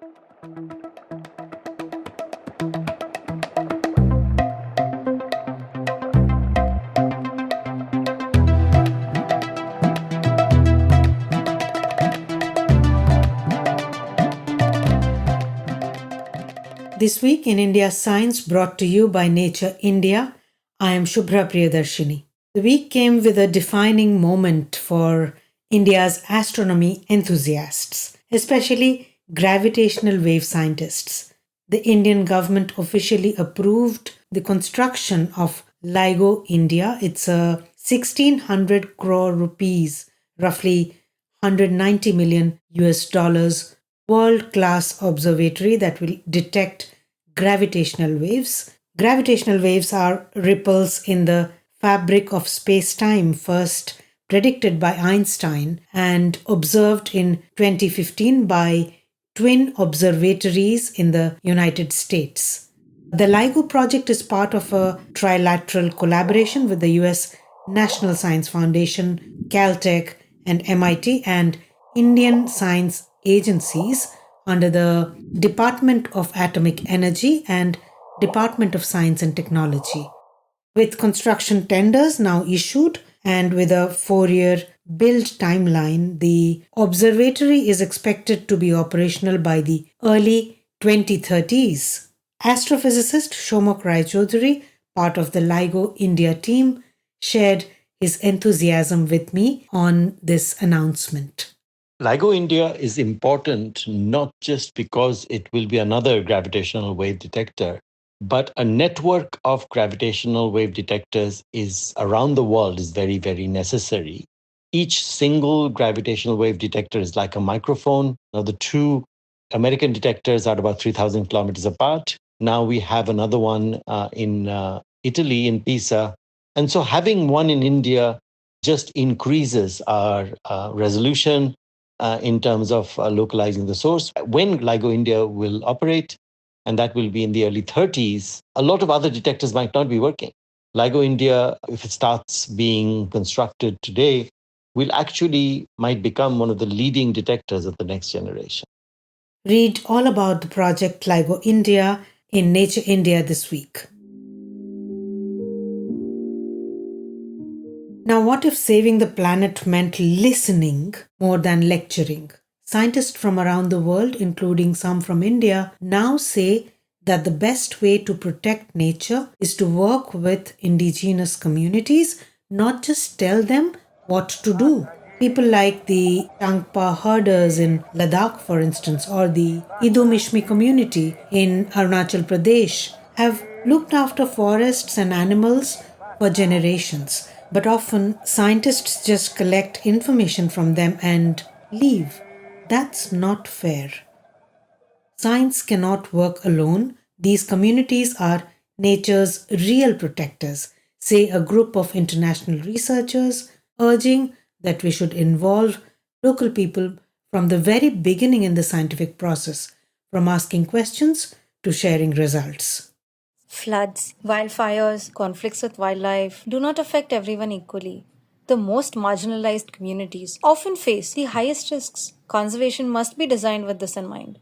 This week in India Science, brought to you by Nature India, I am Shubhra Priyadarshini. The week came with a defining moment for India's astronomy enthusiasts, especially gravitational wave scientists. The Indian government officially approved the construction of LIGO India. It's a 1600 crore rupees, roughly 190 million US dollars, world-class observatory that will detect gravitational waves. Gravitational waves are ripples in the fabric of space-time, first predicted by Einstein and observed in 2015 by twin observatories in the United States. The LIGO project is part of a trilateral collaboration with the US National Science Foundation, Caltech, and MIT, and Indian science agencies under the Department of Atomic Energy and Department of Science and Technology. With construction tenders now issued and with a 4-year build timeline, the observatory is expected to be operational by the early 2030s. Astrophysicist Shomok Raichaudhuri, part of the LIGO India team, shared his enthusiasm with me on this announcement. LIGO India is important not just because it will be another gravitational wave detector, but a network of gravitational wave detectors is around the world is very, very necessary. Each single gravitational wave detector is like a microphone. Now, the two American detectors are about 3,000 kilometers apart. Now we have another one in Italy, in Pisa. And so having one in India just increases our resolution in terms of localizing the source. When LIGO India will operate, and that will be in the early 30s, a lot of other detectors might not be working. LIGO India, if it starts being constructed today, might become one of the leading detectors of the next generation. Read all about the project LIGO India in Nature India this week. Now, what if saving the planet meant listening more than lecturing? Scientists from around the world, including some from India, now say that the best way to protect nature is to work with indigenous communities, not just tell them what to do. People like the Tangpa herders in Ladakh, for instance, or the Idumishmi community in Arunachal Pradesh have looked after forests and animals for generations. But often scientists just collect information from them and leave. That's not fair. Science cannot work alone. These communities are nature's real protectors, say a group of international researchers, urging that we should involve local people from the very beginning in the scientific process, from asking questions to sharing results. Floods, wildfires, conflicts with wildlife do not affect everyone equally. The most marginalized communities often face the highest risks. Conservation must be designed with this in mind.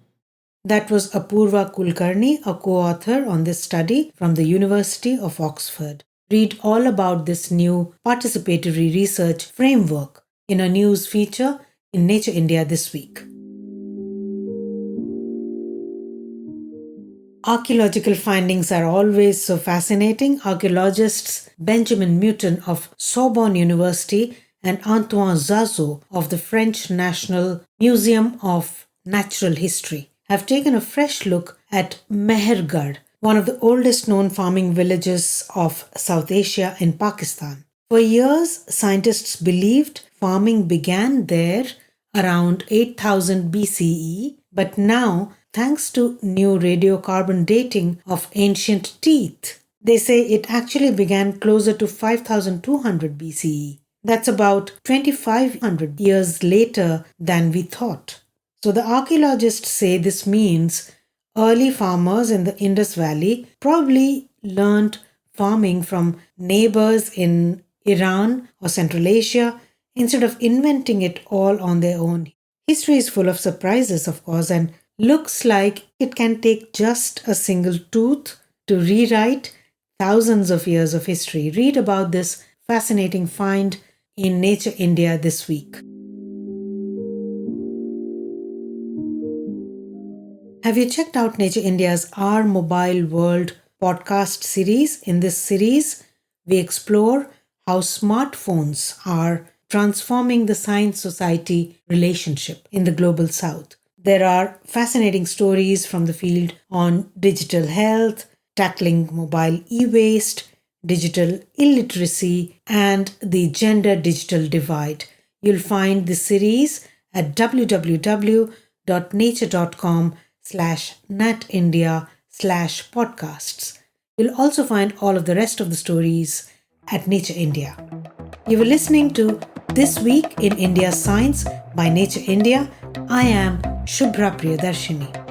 That was Apurva Kulkarni, a co-author on this study from the University of Oxford. Read all about this new participatory research framework in a news feature in Nature India this week. Archaeological findings are always so fascinating. Archaeologists Benjamin Mouton of Sorbonne University and Antoine Zazot of the French National Museum of Natural History have taken a fresh look at Mehergarh, one of the oldest known farming villages of South Asia in Pakistan. For years, scientists believed farming began there around 8000 BCE, but now, thanks to new radiocarbon dating of ancient teeth, they say it actually began closer to 5200 BCE. That's about 2500 years later than we thought. So the archaeologists say this means early farmers in the Indus Valley probably learned farming from neighbors in Iran or Central Asia instead of inventing it all on their own. History is full of surprises, of course, and looks like it can take just a single tooth to rewrite thousands of years of history. Read about this fascinating find in Nature India this week. Have you checked out Nature India's Our Mobile World podcast series? In this series, we explore how smartphones are transforming the science-society relationship in the global south. There are fascinating stories from the field on digital health, tackling mobile e-waste, digital illiteracy, and the gender digital divide. You'll find the series at www.nature.com/natindia/podcasts. You'll also find all of the rest of the stories at Nature India. You were listening to This Week in India's Science by Nature India. I am Shubhra Priyadarshini.